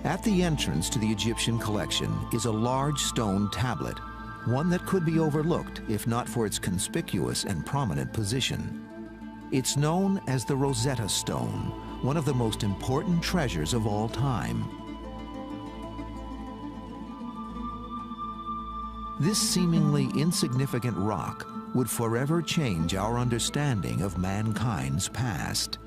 At the entrance to the Egyptian collection is a large stone tablet, one that could be overlooked if not for its conspicuous and prominent position. It's known as the Rosetta Stone, one of the most important treasures of all time. This seemingly insignificant rock would forever change our understanding of mankind's past.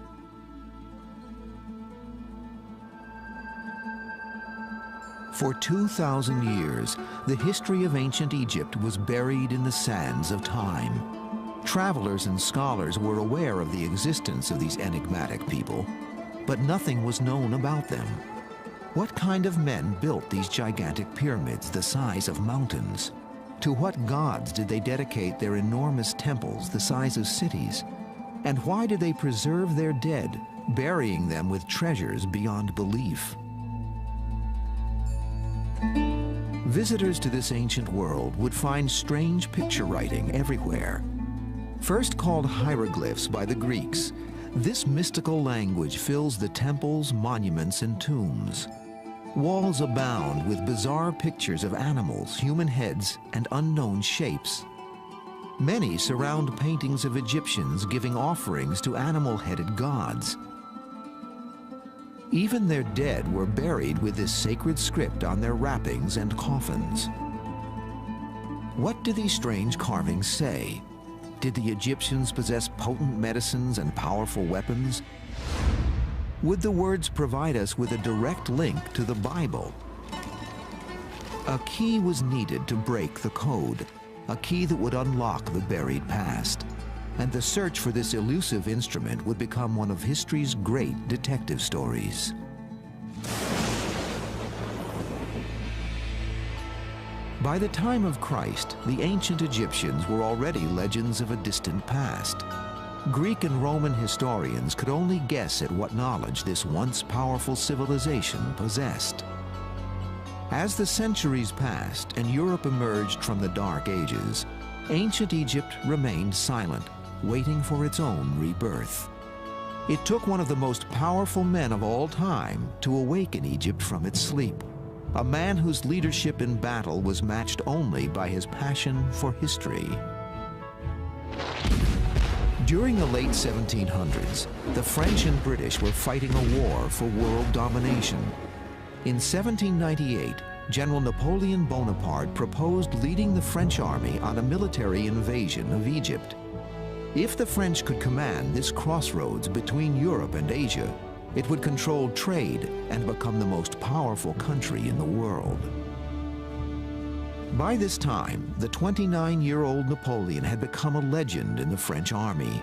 For 2,000 years, the history of ancient Egypt was buried in the sands of time. Travelers and scholars were aware of the existence of these enigmatic people, but nothing was known about them. What kind of men built these gigantic pyramids the size of mountains? To what gods did they dedicate their enormous temples the size of cities? And why did they preserve their dead, burying them with treasures beyond belief? Visitors to this ancient world would find strange picture writing everywhere. First called hieroglyphs by the Greeks, this mystical language fills the temples, monuments, and tombs. Walls abound with bizarre pictures of animals, human heads, and unknown shapes. Many surround paintings of Egyptians giving offerings to animal-headed gods. Even their dead were buried with this sacred script on their wrappings and coffins. What do these strange carvings say? Did the Egyptians possess potent medicines and powerful weapons? Would the words provide us with a direct link to the Bible? A key was needed to break the code, a key that would unlock the buried past. And the search for this elusive instrument would become one of history's great detective stories. By the time of Christ, the ancient Egyptians were already legends of a distant past. Greek and Roman historians could only guess at what knowledge this once powerful civilization possessed. As the centuries passed and Europe emerged from the Dark Ages, ancient Egypt remained silent, waiting for its own rebirth. It took one of the most powerful men of all time to awaken Egypt from its sleep, a man whose leadership in battle was matched only by his passion for history. During the late 1700s, the French and British were fighting a war for world domination. In 1798, General Napoleon Bonaparte proposed leading the French army on a military invasion of Egypt. If the French could command this crossroads between Europe and Asia, it would control trade and become the most powerful country in the world. By this time, the 29-year-old Napoleon had become a legend in the French army.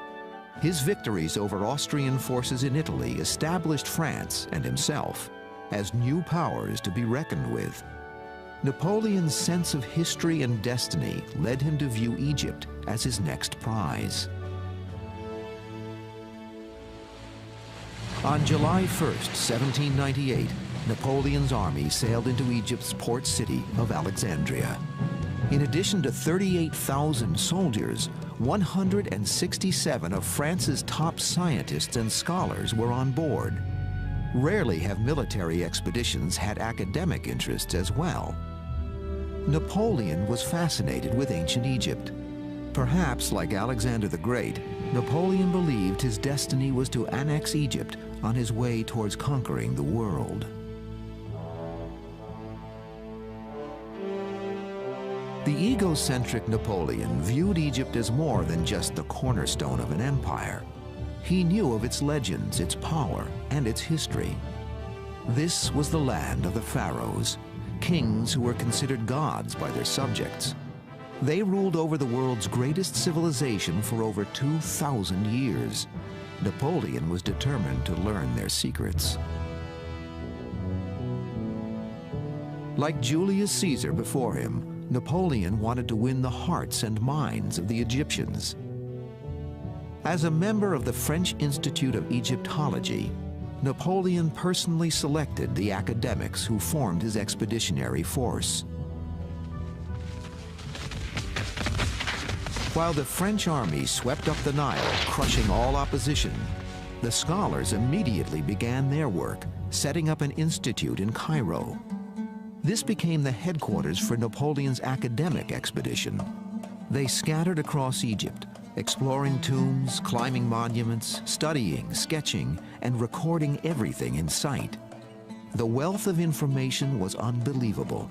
His victories over Austrian forces in Italy established France and himself as new powers to be reckoned with. Napoleon's sense of history and destiny led him to view Egypt as his next prize. On July 1st, 1798, Napoleon's army sailed into Egypt's port city of Alexandria. In addition to 38,000 soldiers, 167 of France's top scientists and scholars were on board. Rarely have military expeditions had academic interests as well. Napoleon was fascinated with ancient Egypt. Perhaps, like Alexander the Great, Napoleon believed his destiny was to annex Egypt on his way towards conquering the world. The egocentric Napoleon viewed Egypt as more than just the cornerstone of an empire. He knew of its legends, its power, and its history. This was the land of the pharaohs, kings who were considered gods by their subjects. They ruled over the world's greatest civilization for over 2,000 years. Napoleon was determined to learn their secrets. Like Julius Caesar before him, Napoleon wanted to win the hearts and minds of the Egyptians. As a member of the French Institute of Egyptology, Napoleon personally selected the academics who formed his expeditionary force. While the French army swept up the Nile, crushing all opposition, The scholars immediately began their work, setting up an institute in Cairo. This became the headquarters for Napoleon's academic expedition. They scattered across Egypt, exploring tombs, climbing monuments, studying, sketching, and recording everything in sight. The wealth of information was unbelievable.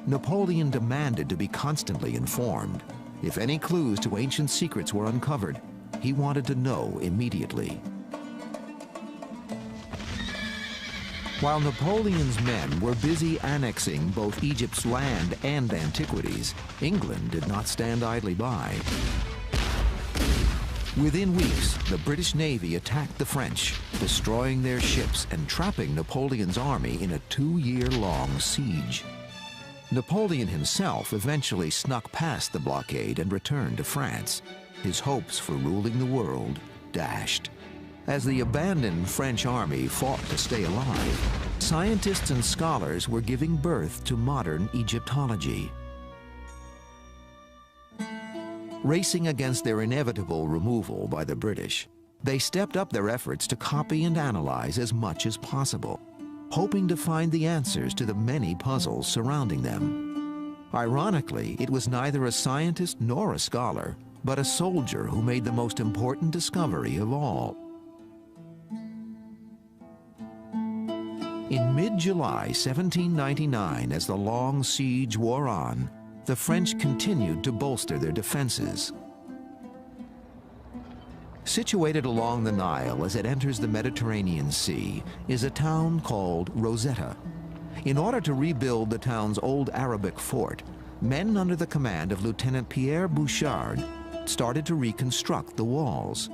Napoleon demanded to be constantly informed. If any clues to ancient secrets were uncovered, he wanted to know immediately. While Napoleon's men were busy annexing both Egypt's land and antiquities, England did not stand idly by. Within weeks, the British Navy attacked the French, destroying their ships and trapping Napoleon's army in a 2-year-long siege. Napoleon himself eventually snuck past the blockade and returned to France, his hopes for ruling the world dashed. As the abandoned French army fought to stay alive, scientists and scholars were giving birth to modern Egyptology. Racing against their inevitable removal by the British, they stepped up their efforts to copy and analyze as much as possible, hoping to find the answers to the many puzzles surrounding them. Ironically, it was neither a scientist nor a scholar, but a soldier who made the most important discovery of all. In mid-July 1799, as the long siege wore on, the French continued to bolster their defenses. Situated along the Nile as it enters the Mediterranean Sea is a town called Rosetta. In order to rebuild the town's old Arabic fort, men under the command of Lieutenant Pierre Bouchard started to reconstruct the walls.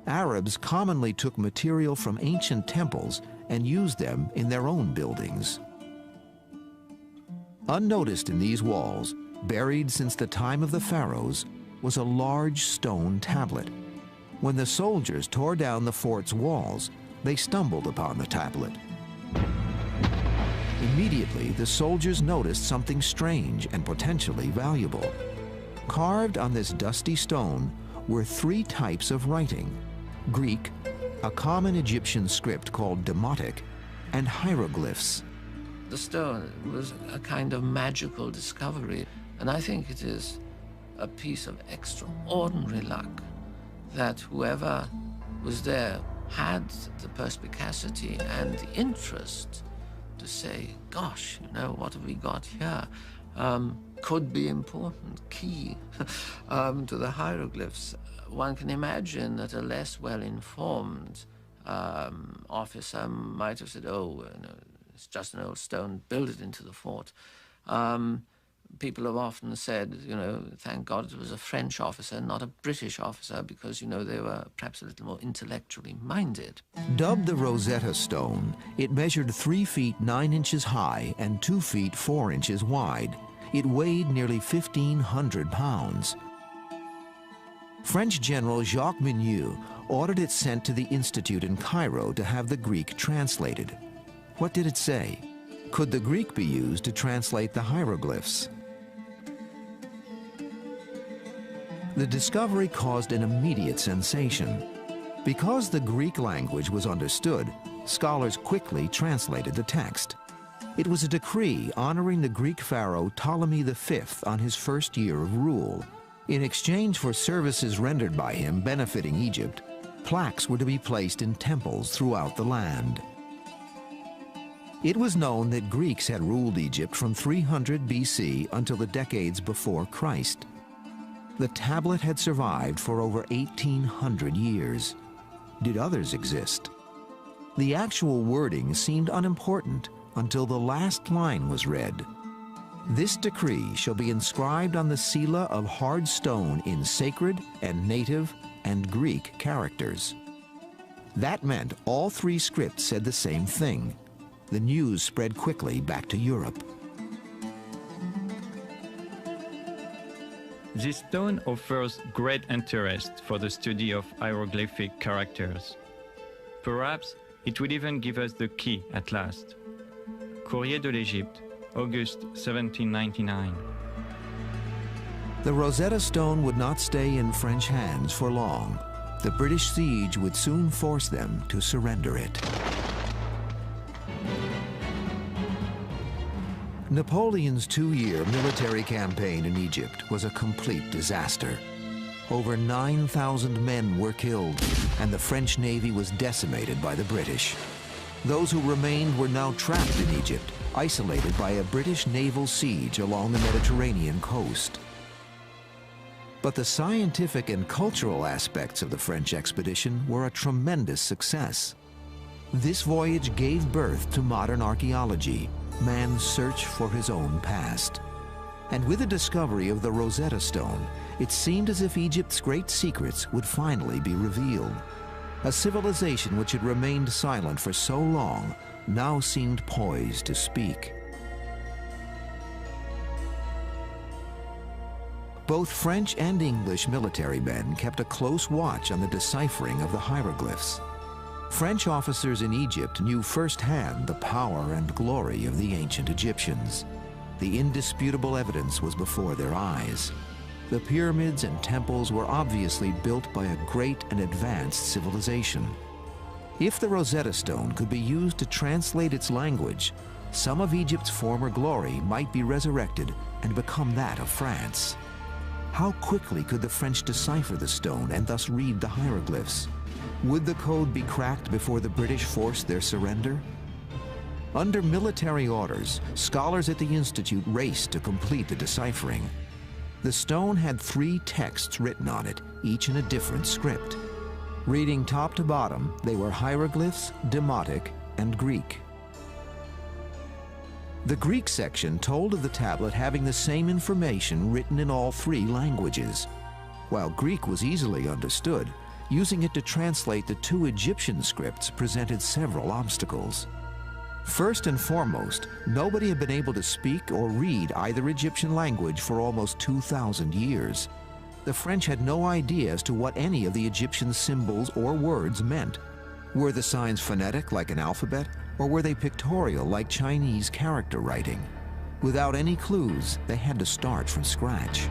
Arabs commonly took material from ancient temples and used them in their own buildings. Unnoticed in these walls, buried since the time of the pharaohs, was a large stone tablet. When the soldiers tore down the fort's walls, they stumbled upon the tablet. Immediately, the soldiers noticed something strange and potentially valuable. Carved on this dusty stone were 3 types of writing: Greek, a common Egyptian script called Demotic, and hieroglyphs. The stone was a kind of magical discovery, and I think it is a piece of extraordinary luck that whoever was there had the perspicacity and the interest to say, gosh, you know, what have we got here? Could be important, key to the hieroglyphs. One can imagine that a less well-informed officer might have said, oh, you know, it's just an old stone, build it into the fort. People have often said, you know, thank God it was a French officer, not a British officer, because, you know, they were perhaps a little more intellectually minded. Dubbed the Rosetta Stone, it measured 3 feet 9 inches high and 2 feet 4 inches wide. It weighed nearly 1,500 pounds. French General Jacques Menu ordered it sent to the Institute in Cairo to have the Greek translated. What did it say? Could the Greek be used to translate the hieroglyphs? The discovery caused an immediate sensation. Because the Greek language was understood, scholars quickly translated the text. It was a decree honoring the Greek pharaoh Ptolemy V on his first year of rule. In exchange for services rendered by him benefiting Egypt, plaques were to be placed in temples throughout the land. It was known that Greeks had ruled Egypt from 300 BC until the decades before Christ. The tablet had survived for over 1,800 years. Did others exist? The actual wording seemed unimportant until the last line was read. This decree shall be inscribed on the stele of hard stone in sacred and native and Greek characters. That meant all 3 scripts said the same thing. The news spread quickly back to Europe. This stone offers great interest for the study of hieroglyphic characters. Perhaps it will even give us the key at last. Courrier de l'Égypte, August 1799. The Rosetta Stone would not stay in French hands for long. the British siege would soon force them to surrender it. Napoleon's 2-year military campaign in Egypt was a complete disaster. Over 9,000 men were killed, and the French Navy was decimated by the British. Those who remained were now trapped in Egypt, isolated by a British naval siege along the Mediterranean coast. But the scientific and cultural aspects of the French expedition were a tremendous success. This voyage gave birth to modern archaeology, man's search for his own past. And with the discovery of the Rosetta Stone, it seemed as if Egypt's great secrets would finally be revealed. A civilization which had remained silent for so long now seemed poised to speak. Both French and English military men kept a close watch on the deciphering of the hieroglyphs. French officers in Egypt knew firsthand the power and glory of the ancient Egyptians. The indisputable evidence was before their eyes. The pyramids and temples were obviously built by a great and advanced civilization. If the Rosetta Stone could be used to translate its language, some of Egypt's former glory might be resurrected and become that of France. How quickly could the French decipher the stone and thus read the hieroglyphs? Would the code be cracked before the British forced their surrender? Under military orders, scholars at the Institute raced to complete the deciphering. The stone had 3 texts written on it, each in a different script. Reading top to bottom, they were hieroglyphs, Demotic, and Greek. The Greek section told of the tablet having the same information written in all 3 languages. While Greek was easily understood, using it to translate the 2 Egyptian scripts presented several obstacles. First and foremost, nobody had been able to speak or read either Egyptian language for almost 2,000 years. The French had no idea as to what any of the Egyptian symbols or words meant. Were the signs phonetic like an alphabet, or were they pictorial like Chinese character writing? Without any clues, they had to start from scratch.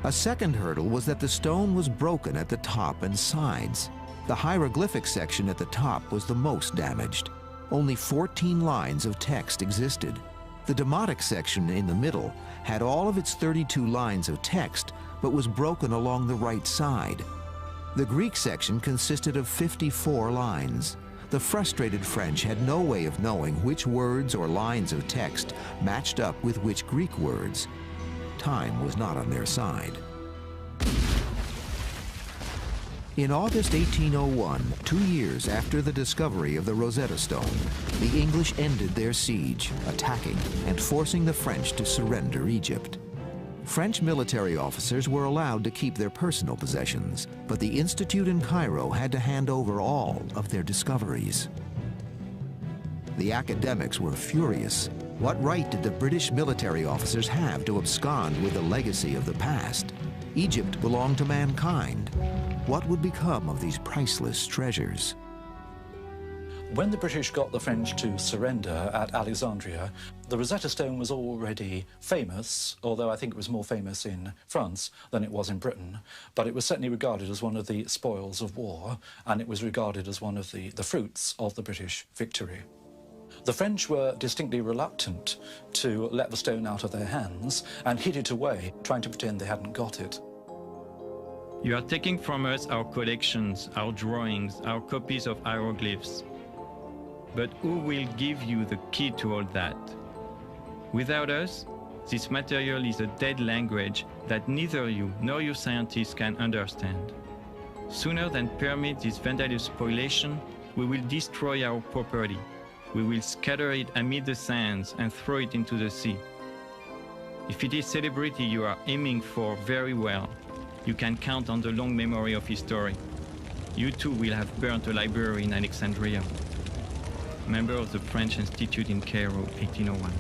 A second hurdle was that the stone was broken at the top and sides. The hieroglyphic section at the top was the most damaged. Only 14 lines of text existed. The Demotic section in the middle had all of its 32 lines of text, but was broken along the right side. The Greek section consisted of 54 lines. The frustrated French had no way of knowing which words or lines of text matched up with which Greek words. Time was not on their side. In August 1801, 2 years after the discovery of the Rosetta Stone, the English ended their siege, attacking and forcing the French to surrender Egypt. French military officers were allowed to keep their personal possessions, but the Institute in Cairo had to hand over all of their discoveries. The academics were furious. What right did the British military officers have to abscond with the legacy of the past? Egypt belonged to mankind. What would become of these priceless treasures? When the British got the French to surrender at Alexandria, the Rosetta Stone was already famous, although I think it was more famous in France than it was in Britain. But it was certainly regarded as one of the spoils of war, and it was regarded as one of the fruits of the British victory. The French were distinctly reluctant to let the stone out of their hands and hid it away, trying to pretend they hadn't got it. You are taking from us our collections, our drawings, our copies of hieroglyphs. But who will give you the key to all that? Without us, this material is a dead language that neither you nor your scientists can understand. Sooner than permit this vandalous spoliation, we will destroy our property. We will scatter it amid the sands and throw it into the sea. If it is celebrity you are aiming for, very well. You can count on the long memory of history. You too will have burnt a library in Alexandria. Member of the French Institute in Cairo, 1801.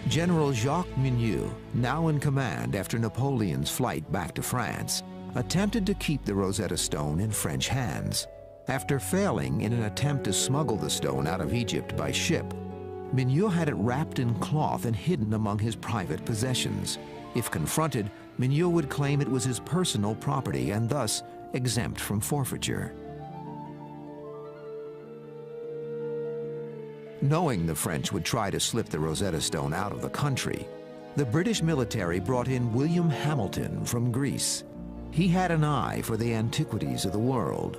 General Jacques Mignot, now in command after Napoleon's flight back to France, attempted to keep the Rosetta Stone in French hands. After failing in an attempt to smuggle the stone out of Egypt by ship, Mignot had it wrapped in cloth and hidden among his private possessions. If confronted, Minyu would claim it was his personal property and thus exempt from forfeiture. Knowing the French would try to slip the Rosetta Stone out of the country, the British military brought in William Hamilton from Greece. He had an eye for the antiquities of the world.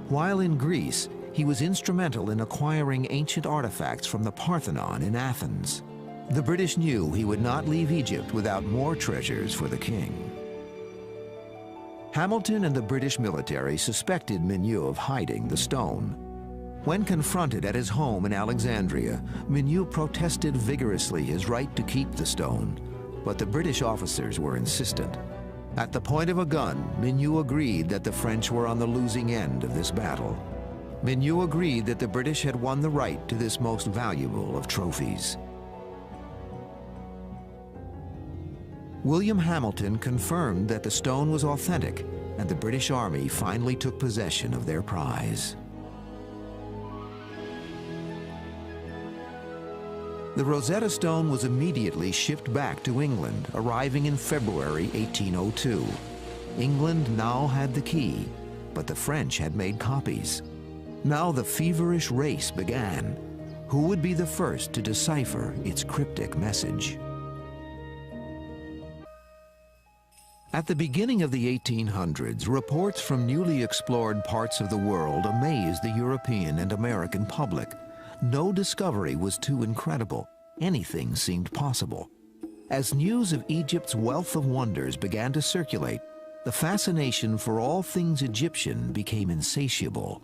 While in Greece, he was instrumental in acquiring ancient artifacts from the Parthenon in Athens. The British knew he would not leave Egypt without more treasures for the king. Hamilton and the British military suspected Minyu of hiding the stone. When confronted at his home in Alexandria, Minyu protested vigorously his right to keep the stone, but the British officers were insistent. At the point of a gun, Minyu agreed that the French were on the losing end of this battle. Minyu agreed that the British had won the right to this most valuable of trophies. William Hamilton confirmed that the stone was authentic, and the British Army finally took possession of their prize. The Rosetta Stone was immediately shipped back to England, arriving in February 1802. England now had the key, but the French had made copies. Now the feverish race began. Who would be the first to decipher its cryptic message? At the beginning of the 1800s, reports from newly explored parts of the world amazed the European and American public. No discovery was too incredible. Anything seemed possible. As news of Egypt's wealth of wonders began to circulate, the fascination for all things Egyptian became insatiable.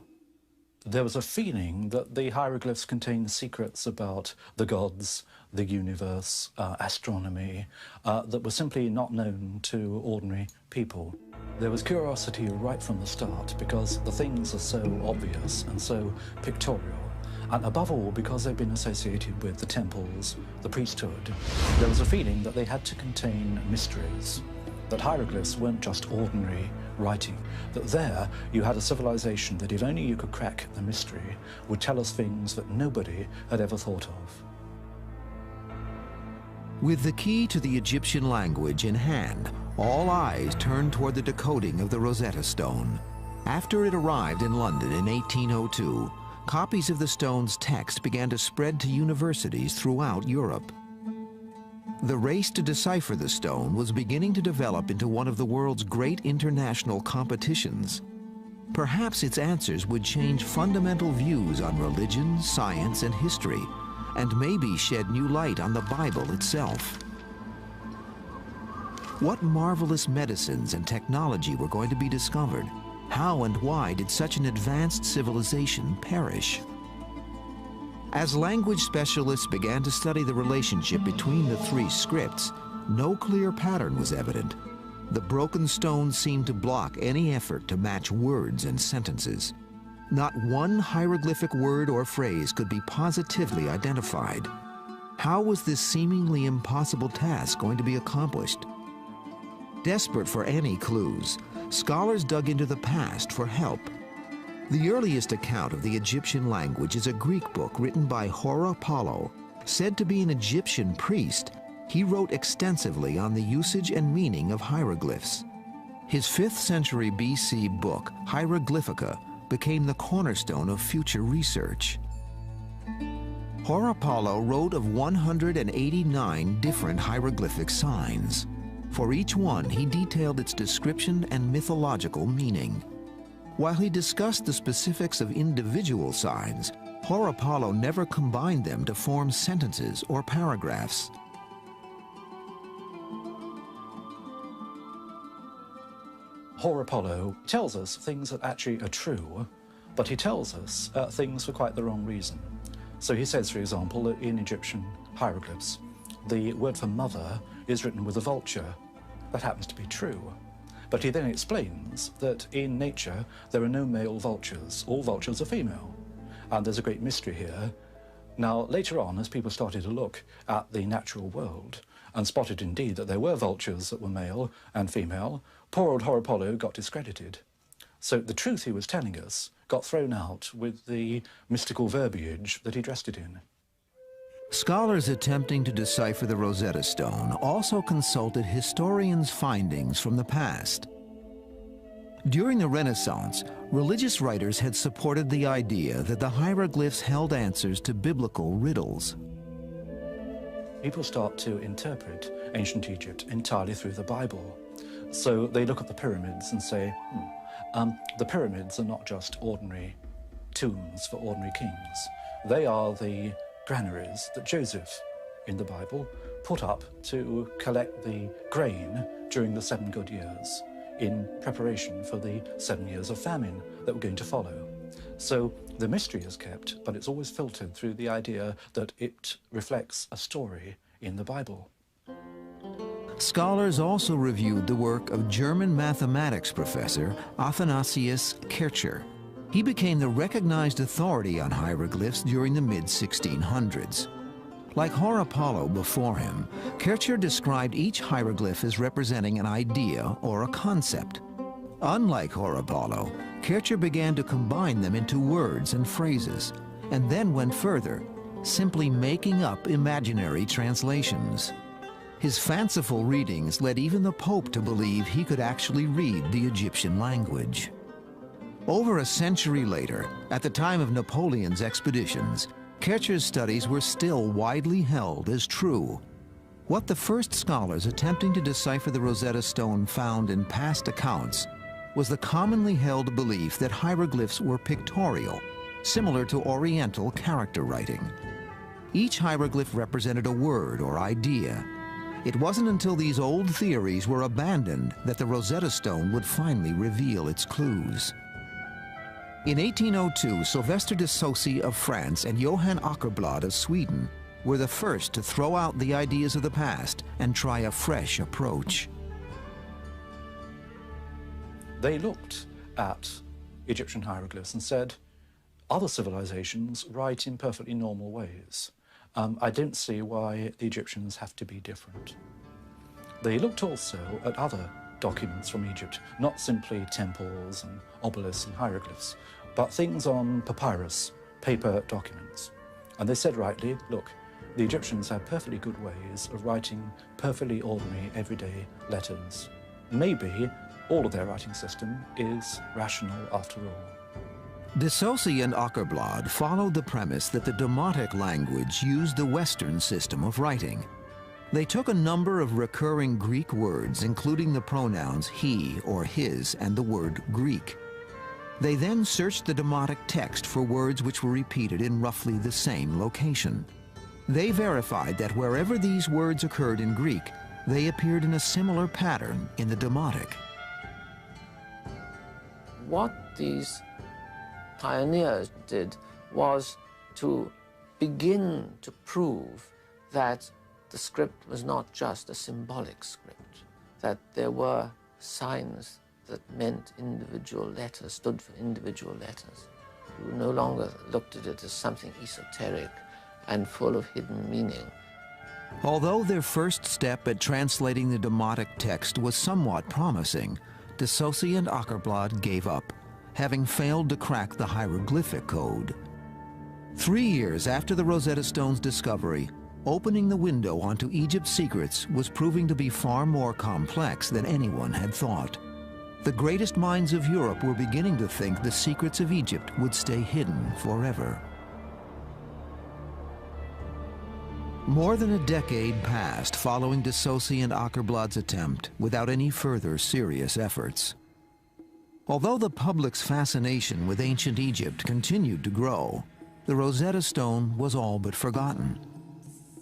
There was a feeling that the hieroglyphs contained secrets about the gods, the universe, astronomy, that were simply not known to ordinary people. There was curiosity right from the start because the things are so obvious and so pictorial. And above all, because they've been associated with the temples, the priesthood, there was a feeling that they had to contain mysteries, that hieroglyphs weren't just ordinary writing, that there you had a civilization that if only you could crack the mystery, would tell us things that nobody had ever thought of. With the key to the Egyptian language in hand, all eyes turned toward the decoding of the Rosetta Stone. After it arrived in London in 1802, copies of the stone's text began to spread to universities throughout Europe. The race to decipher the stone was beginning to develop into one of the world's great international competitions. Perhaps its answers would change fundamental views on religion, science, and history, and maybe shed new light on the Bible itself. What marvelous medicines and technology were going to be discovered? How and why did such an advanced civilization perish? As language specialists began to study the relationship between the three scripts, no clear pattern was evident. The broken stone seemed to block any effort to match words and sentences. Not one hieroglyphic word or phrase could be positively identified. How was this seemingly impossible task going to be accomplished? Desperate for any clues, scholars dug into the past for help. The earliest account of the Egyptian language is a Greek book written by Apollo. Said to be an Egyptian priest, he wrote extensively on the usage and meaning of hieroglyphs. His 5th century BC book, Hieroglyphica, became the cornerstone of future research. Apollo wrote of 189 different hieroglyphic signs. For each one, he detailed its description and mythological meaning. While he discussed the specifics of individual signs, Apollo never combined them to form sentences or paragraphs. Apollo tells us things that actually are true, but he tells us things for quite the wrong reason. So he says, for example, that in Egyptian hieroglyphs, the word for mother is written with a vulture. That happens to be true. But he then explains that in nature, there are no male vultures. All vultures are female. And there's a great mystery here. Now, later on, as people started to look at the natural world and spotted indeed that there were vultures that were male and female, poor old Apollo got discredited. So the truth he was telling us got thrown out with the mystical verbiage that he dressed it in. Scholars attempting to decipher the Rosetta Stone also consulted historians' findings from the past. During the Renaissance, religious writers had supported the idea that the hieroglyphs held answers to biblical riddles. People start to interpret ancient Egypt entirely through the Bible. So they look at the pyramids and say, the pyramids are not just ordinary tombs for ordinary kings. They are the granaries that Joseph, in the Bible, put up to collect the grain during the 7 good years in preparation for the 7 years of famine that were going to follow. So the mystery is kept, but it's always filtered through the idea that it reflects a story in the Bible. Scholars also reviewed the work of German mathematics professor Athanasius Kircher. He became the recognized authority on hieroglyphs during the mid-1600s. Like Horapollo before him, Kircher described each hieroglyph as representing an idea or a concept. Unlike Horapollo, Kircher began to combine them into words and phrases, and then went further, simply making up imaginary translations. His fanciful readings led even the Pope to believe he could actually read the Egyptian language. Over a century later, at the time of Napoleon's expeditions, Kircher's studies were still widely held as true. What the first scholars attempting to decipher the Rosetta Stone found in past accounts was the commonly held belief that hieroglyphs were pictorial, similar to Oriental character writing. Each hieroglyph represented a word or idea. It wasn't until these old theories were abandoned that the Rosetta Stone would finally reveal its clues. In 1802, Sylvester de Saussy of France and Johann Åkerblad of Sweden were the first to throw out the ideas of the past and try a fresh approach. They looked at Egyptian hieroglyphs and said, other civilizations write in perfectly normal ways. I don't see why the Egyptians have to be different. They looked also at other documents from Egypt, not simply temples and obelisks and hieroglyphs, but things on papyrus, paper documents. And they said rightly, look, the Egyptians had perfectly good ways of writing perfectly ordinary, everyday letters. Maybe all of their writing system is rational after all. De Saussy and Åkerblad followed the premise that the Demotic language used the Western system of writing. They took a number of recurring Greek words, including the pronouns he or his and the word Greek. They then searched the Demotic text for words which were repeated in roughly the same location. They verified that wherever these words occurred in Greek, they appeared in a similar pattern in the Demotic. What these pioneers did was to begin to prove that the script was not just a symbolic script, that there were signs that meant individual letters, stood for individual letters. You no longer looked at it as something esoteric and full of hidden meaning. Although their first step at translating the Demotic text was somewhat promising, de Saussy and Åkerblad gave up, having failed to crack the hieroglyphic code. 3 years after the Rosetta Stone's discovery, opening the window onto Egypt's secrets was proving to be far more complex than anyone had thought. The greatest minds of Europe were beginning to think the secrets of Egypt would stay hidden forever. More than a decade passed following de Saussy and Åkerblad's attempt without any further serious efforts. Although the public's fascination with ancient Egypt continued to grow, the Rosetta Stone was all but forgotten.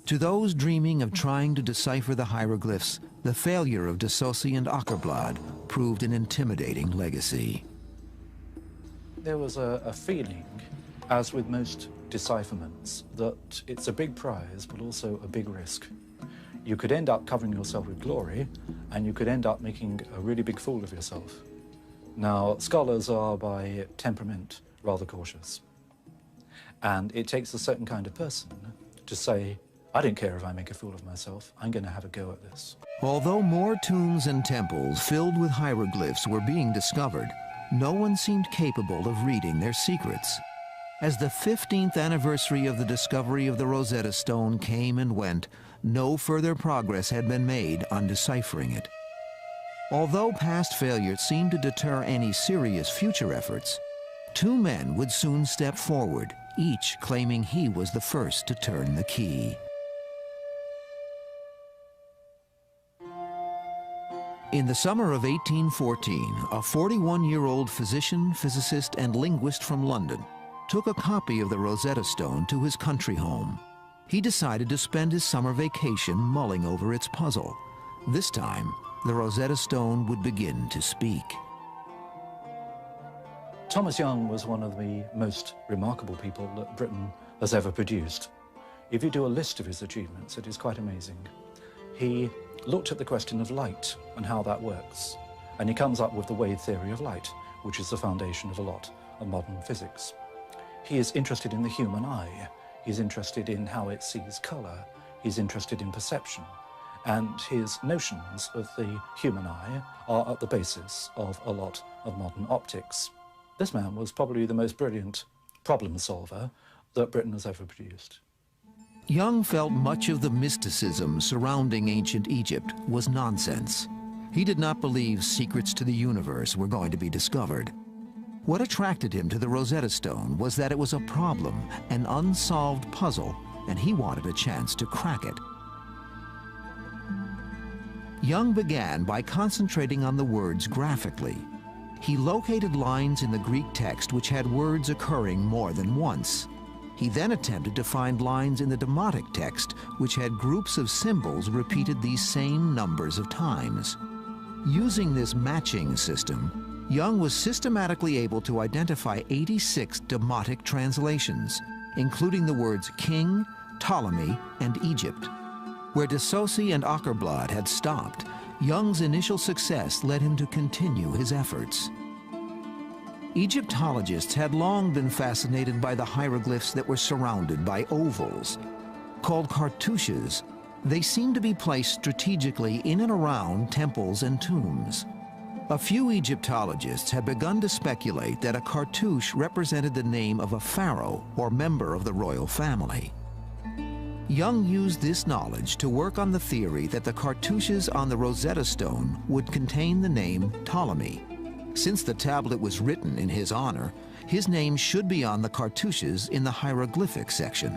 To those dreaming of trying to decipher the hieroglyphs, the failure of de Saussy and Åkerblad proved an intimidating legacy. There was a feeling, as with most decipherments, that it's a big prize but also a big risk. You could end up covering yourself with glory, and you could end up making a really big fool of yourself. Now, scholars are by temperament rather cautious, and it takes a certain kind of person to say, I don't care if I make a fool of myself, I'm going to have a go at this. Although more tombs and temples filled with hieroglyphs were being discovered, no one seemed capable of reading their secrets. As the 15th anniversary of the discovery of the Rosetta Stone came and went, no further progress had been made on deciphering it. Although past failures seemed to deter any serious future efforts, two men would soon step forward, each claiming he was the first to turn the key. In the summer of 1814, a 41-year-old physician, physicist, and linguist from London took a copy of the Rosetta Stone to his country home. He decided to spend his summer vacation mulling over its puzzle. This time, the Rosetta Stone would begin to speak. Thomas Young was one of the most remarkable people that Britain has ever produced. If you do a list of his achievements, it is quite amazing. He looked at the question of light and how that works, and he comes up with the wave theory of light, which is the foundation of a lot of modern physics. He is interested in the human eye. He's interested in how it sees color. He's interested in perception. And his notions of the human eye are at the basis of a lot of modern optics. This man was probably the most brilliant problem solver that Britain has ever produced. Young felt much of the mysticism surrounding ancient Egypt was nonsense. He did not believe secrets to the universe were going to be discovered. What attracted him to the Rosetta Stone was that it was a problem, an unsolved puzzle, and he wanted a chance to crack it. Young began by concentrating on the words graphically. He located lines in the Greek text which had words occurring more than once. He then attempted to find lines in the Demotic text which had groups of symbols repeated these same numbers of times. Using this matching system, Young was systematically able to identify 86 Demotic translations, including the words King, Ptolemy, and Egypt. Where De Saussure and Åkerblad had stopped, Young's initial success led him to continue his efforts. Egyptologists had long been fascinated by the hieroglyphs that were surrounded by ovals. Called cartouches, they seemed to be placed strategically in and around temples and tombs. A few Egyptologists had begun to speculate that a cartouche represented the name of a pharaoh or member of the royal family. Young used this knowledge to work on the theory that the cartouches on the Rosetta Stone would contain the name Ptolemy. Since the tablet was written in his honor, his name should be on the cartouches in the hieroglyphic section.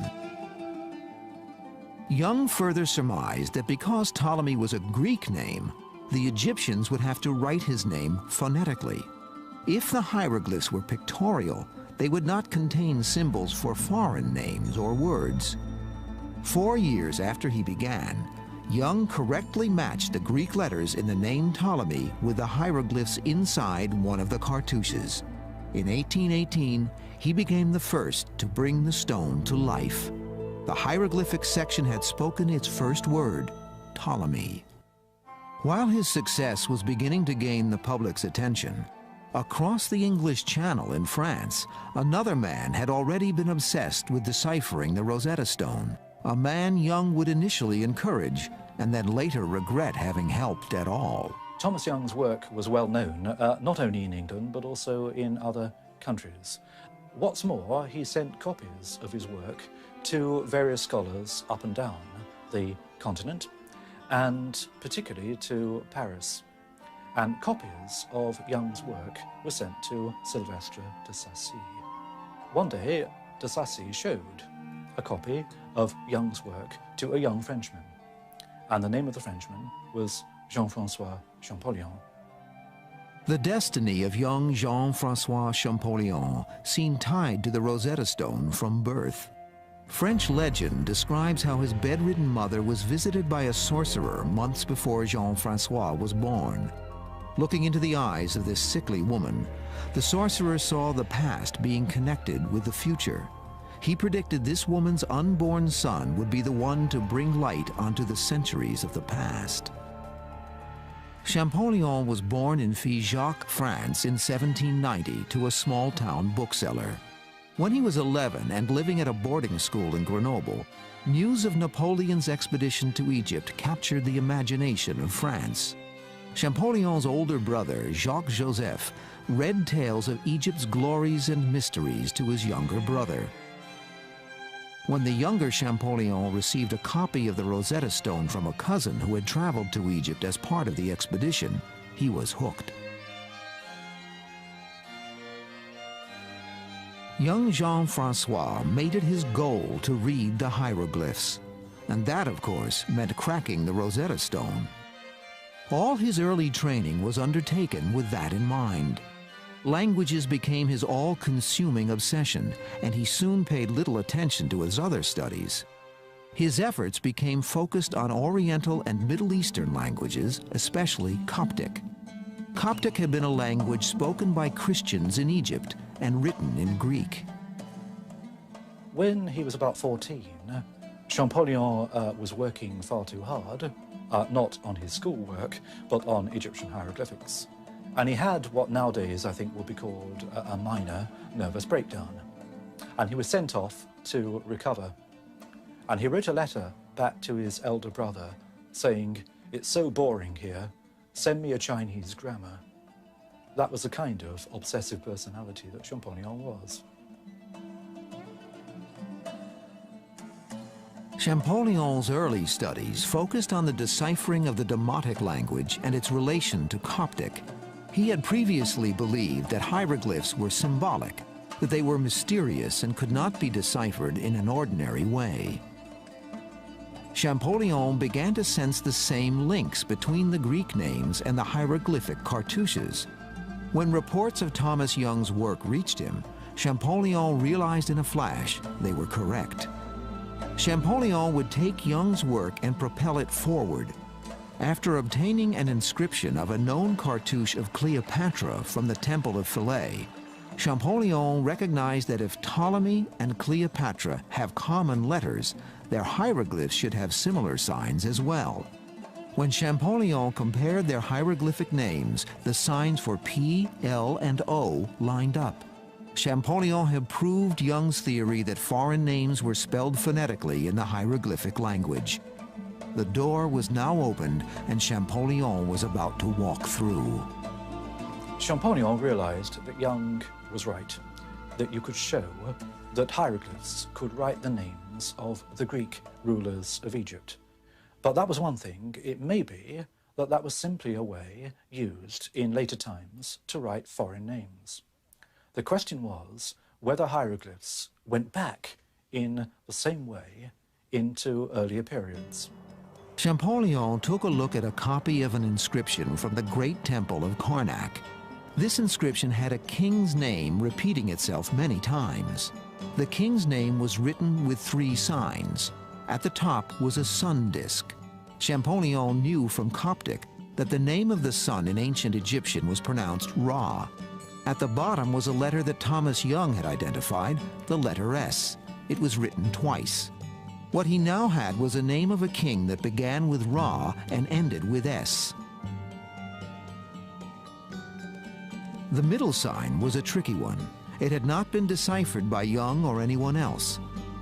Young further surmised that because Ptolemy was a Greek name, the Egyptians would have to write his name phonetically. If the hieroglyphs were pictorial, they would not contain symbols for foreign names or words. 4 years after he began, Young correctly matched the Greek letters in the name Ptolemy with the hieroglyphs inside one of the cartouches. In 1818, he became the first to bring the stone to life. The hieroglyphic section had spoken its first word, Ptolemy. While his success was beginning to gain the public's attention, across the English Channel in France, another man had already been obsessed with deciphering the Rosetta Stone. A man Young would initially encourage and then later regret having helped at all. Thomas Young's work was well known, not only in England, but also in other countries. What's more, he sent copies of his work to various scholars up and down the continent, and particularly to Paris. And copies of Young's work were sent to Sylvestre de Sacy. One day, de Sacy showed a copy of Young's work to a young Frenchman, and the name of the Frenchman was Jean-François Champollion. The destiny of young Jean-François Champollion seemed tied to the Rosetta Stone from birth. French legend describes how his bedridden mother was visited by a sorcerer months before Jean-François was born. Looking into the eyes of this sickly woman, the sorcerer saw the past being connected with the future. He predicted this woman's unborn son would be the one to bring light onto the centuries of the past. Champollion was born in Figeac, France in 1790 to a small-town bookseller. When he was 11 and living at a boarding school in Grenoble, news of Napoleon's expedition to Egypt captured the imagination of France. Champollion's older brother, Jacques Joseph, read tales of Egypt's glories and mysteries to his younger brother. When the younger Champollion received a copy of the Rosetta Stone from a cousin who had traveled to Egypt as part of the expedition, he was hooked. Young Jean-Francois made it his goal to read the hieroglyphs, and that, of course, meant cracking the Rosetta Stone. All his early training was undertaken with that in mind. Languages became his all-consuming obsession, and he soon paid little attention to his other studies. His efforts became focused on Oriental and Middle Eastern languages, especially Coptic. Coptic had been a language spoken by Christians in Egypt and written in Greek. When he was about 14, Champollion was working far too hard, not on his schoolwork, but on Egyptian hieroglyphics. And he had what nowadays I think would be called a minor nervous breakdown. And he was sent off to recover. And he wrote a letter back to his elder brother saying, "It's so boring here, send me a Chinese grammar." That was the kind of obsessive personality that Champollion was. Champollion's early studies focused on the deciphering of the Demotic language and its relation to Coptic. He had previously believed that hieroglyphs were symbolic, that they were mysterious and could not be deciphered in an ordinary way. Champollion began to sense the same links between the Greek names and the hieroglyphic cartouches. When reports of Thomas Young's work reached him, Champollion realized in a flash they were correct. Champollion would take Young's work and propel it forward. After obtaining an inscription of a known cartouche of Cleopatra from the Temple of Philae, Champollion recognized that if Ptolemy and Cleopatra have common letters, their hieroglyphs should have similar signs as well. When Champollion compared their hieroglyphic names, the signs for P, L, and O lined up. Champollion had proved Young's theory that foreign names were spelled phonetically in the hieroglyphic language. The door was now opened, and Champollion was about to walk through. Champollion realized that Young was right, that you could show that hieroglyphs could write the names of the Greek rulers of Egypt. But that was one thing. It may be that that was simply a way used in later times to write foreign names. The question was whether hieroglyphs went back in the same way into earlier periods. Champollion took a look at a copy of an inscription from the Great Temple of Karnak. This inscription had a king's name repeating itself many times. The king's name was written with 3 signs. At the top was a sun disk. Champollion knew from Coptic that the name of the sun in ancient Egyptian was pronounced Ra. At the bottom was a letter that Thomas Young had identified, the letter S. It was written twice. What he now had was a name of a king that began with Ra and ended with S. The middle sign was a tricky one. It had not been deciphered by Young or anyone else.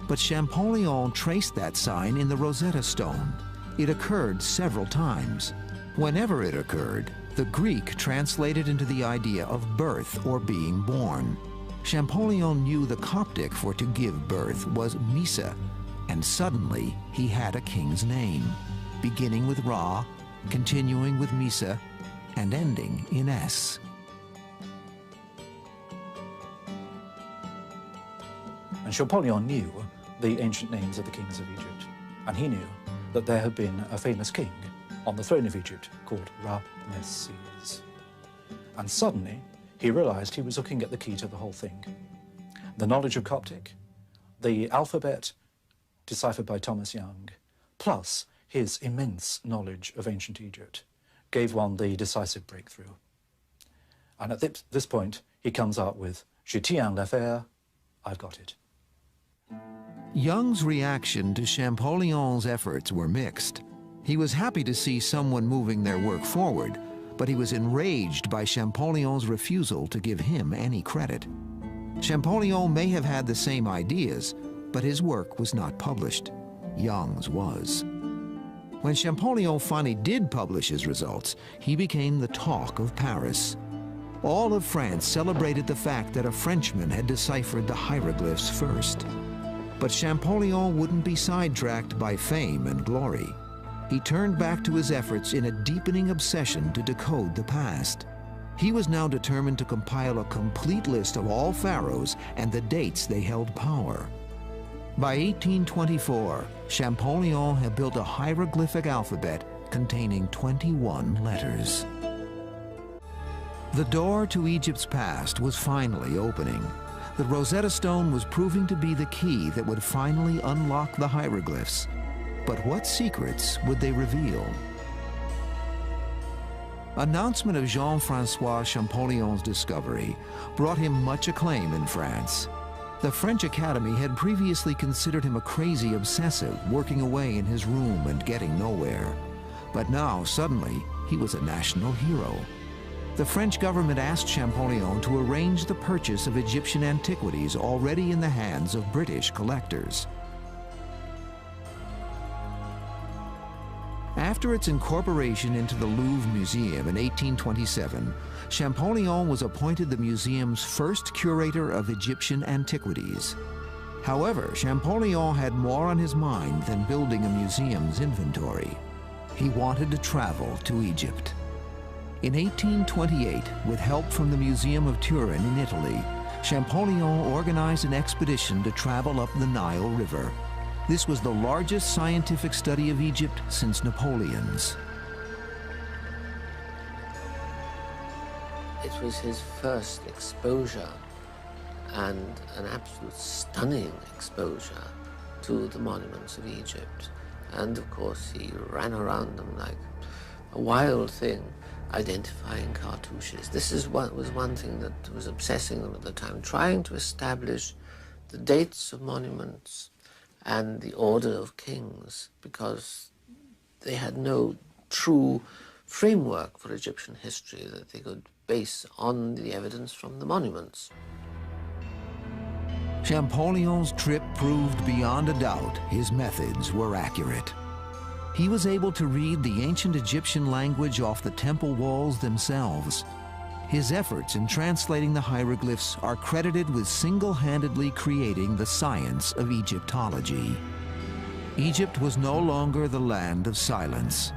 But Champollion traced that sign in the Rosetta Stone. It occurred several times. Whenever it occurred, the Greek translated into the idea of birth or being born. Champollion knew the Coptic for to give birth was Misa, and suddenly he had a king's name, beginning with Ra, continuing with Misa, and ending in S. And Champollion knew the ancient names of the kings of Egypt, and he knew that there had been a famous king on the throne of Egypt called Ramesses. And suddenly, he realized he was looking at the key to the whole thing. The knowledge of Coptic, the alphabet deciphered by Thomas Young, plus his immense knowledge of ancient Egypt, gave one the decisive breakthrough. And at this point, he comes out with, "Je tiens l'affaire, I've got it." Young's reaction to Champollion's efforts were mixed. He was happy to see someone moving their work forward, but he was enraged by Champolion's refusal to give him any credit. Champollion may have had the same ideas, but his work was not published. Young's was. When Champollion finally did publish his results, he became the talk of Paris. All of France celebrated the fact that a Frenchman had deciphered the hieroglyphs first. But Champollion wouldn't be sidetracked by fame and glory. He turned back to his efforts in a deepening obsession to decode the past. He was now determined to compile a complete list of all pharaohs and the dates they held power. By 1824, Champollion had built a hieroglyphic alphabet containing 21 letters. The door to Egypt's past was finally opening. The Rosetta Stone was proving to be the key that would finally unlock the hieroglyphs. But what secrets would they reveal? Announcement of Jean-François Champollion's discovery brought him much acclaim in France. The French Academy had previously considered him a crazy obsessive working away in his room and getting nowhere. But now, suddenly, he was a national hero. The French government asked Champollion to arrange the purchase of Egyptian antiquities already in the hands of British collectors. After its incorporation into the Louvre Museum in 1827, Champollion was appointed the museum's first curator of Egyptian antiquities. However, Champollion had more on his mind than building a museum's inventory. He wanted to travel to Egypt. In 1828, with help from the Museum of Turin in Italy, Champollion organized an expedition to travel up the Nile River. This was the largest scientific study of Egypt since Napoleon's. It was his first exposure, and an absolute stunning exposure to the monuments of Egypt. And of course, he ran around them like a wild thing, identifying cartouches. This was one thing that was obsessing them at the time, trying to establish the dates of monuments and the order of kings, because they had no true framework for Egyptian history that they could base on the evidence from the monuments. Champollion's trip proved beyond a doubt his methods were accurate. He was able to read the ancient Egyptian language off the temple walls themselves. His efforts in translating the hieroglyphs are credited with single-handedly creating the science of Egyptology. Egypt was no longer the land of silence.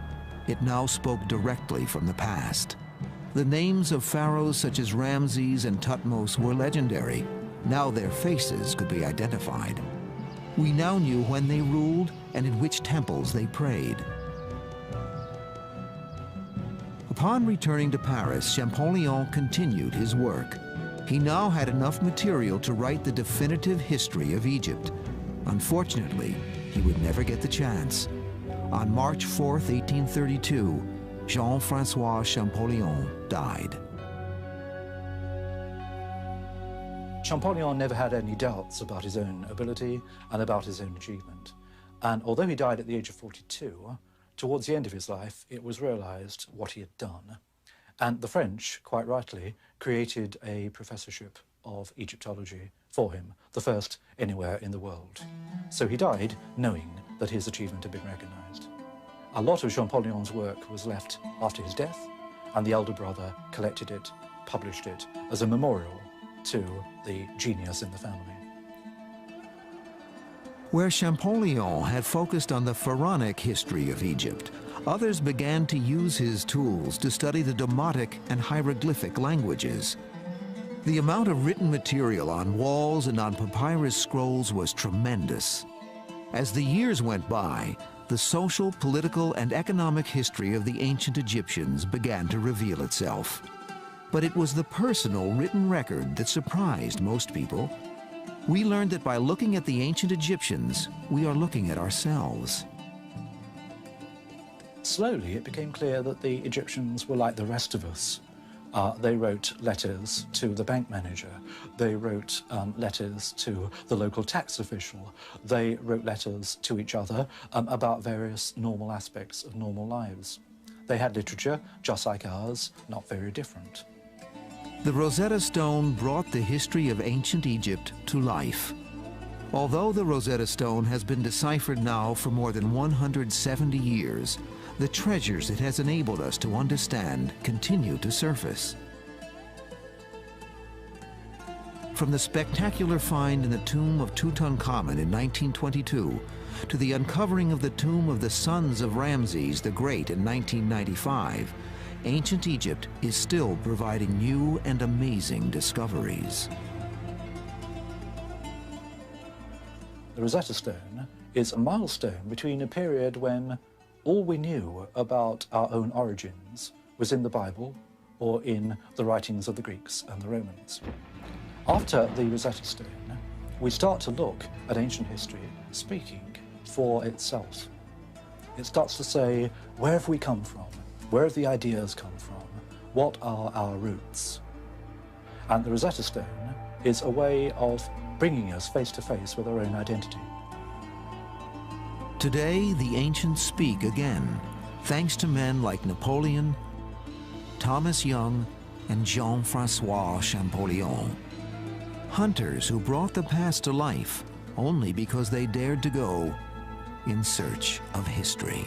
It now spoke directly from the past. The names of pharaohs such as Ramses and Thutmose were legendary. Now their faces could be identified. We now knew when they ruled and in which temples they prayed. Upon returning to Paris, Champollion continued his work. He now had enough material to write the definitive history of Egypt. Unfortunately, he would never get the chance. On March 4, 1832, Jean-François Champollion died. Champollion never had any doubts about his own ability and about his own achievement. And although he died at the age of 42, towards the end of his life, it was realized what he had done. And the French, quite rightly, created a professorship of Egyptology for him, the first anywhere in the world. So he died knowing that his achievement had been recognized. A lot of Champollion's work was left after his death, and the elder brother collected it, published it as a memorial to the genius in the family. Where Champollion had focused on the pharaonic history of Egypt, others began to use his tools to study the Demotic and hieroglyphic languages. The amount of written material on walls and on papyrus scrolls was tremendous. As the years went by, the social, political, and economic history of the ancient Egyptians began to reveal itself. But it was the personal written record that surprised most people. We learned that by looking at the ancient Egyptians, we are looking at ourselves. Slowly, it became clear that the Egyptians were like the rest of us. They wrote letters to the bank manager. They wrote letters to the local tax official. They wrote letters to each other about various normal aspects of normal lives. They had literature, just like ours, not very different. The Rosetta Stone brought the history of ancient Egypt to life. Although the Rosetta Stone has been deciphered now for more than 170 years, the treasures it has enabled us to understand continue to surface. From the spectacular find in the tomb of Tutankhamun in 1922 to the uncovering of the tomb of the sons of Ramses the Great in 1995, ancient Egypt is still providing new and amazing discoveries. The Rosetta Stone is a milestone between a period when all we knew about our own origins was in the Bible or in the writings of the Greeks and the Romans. After the Rosetta Stone, we start to look at ancient history speaking for itself. It starts to say, where have we come from? Where have the ideas come from? What are our roots? And the Rosetta Stone is a way of bringing us face to face with our own identity. Today, the ancients speak again, thanks to men like Napoleon, Thomas Young, and Jean-Francois Champollion. Hunters who brought the past to life only because they dared to go in search of history.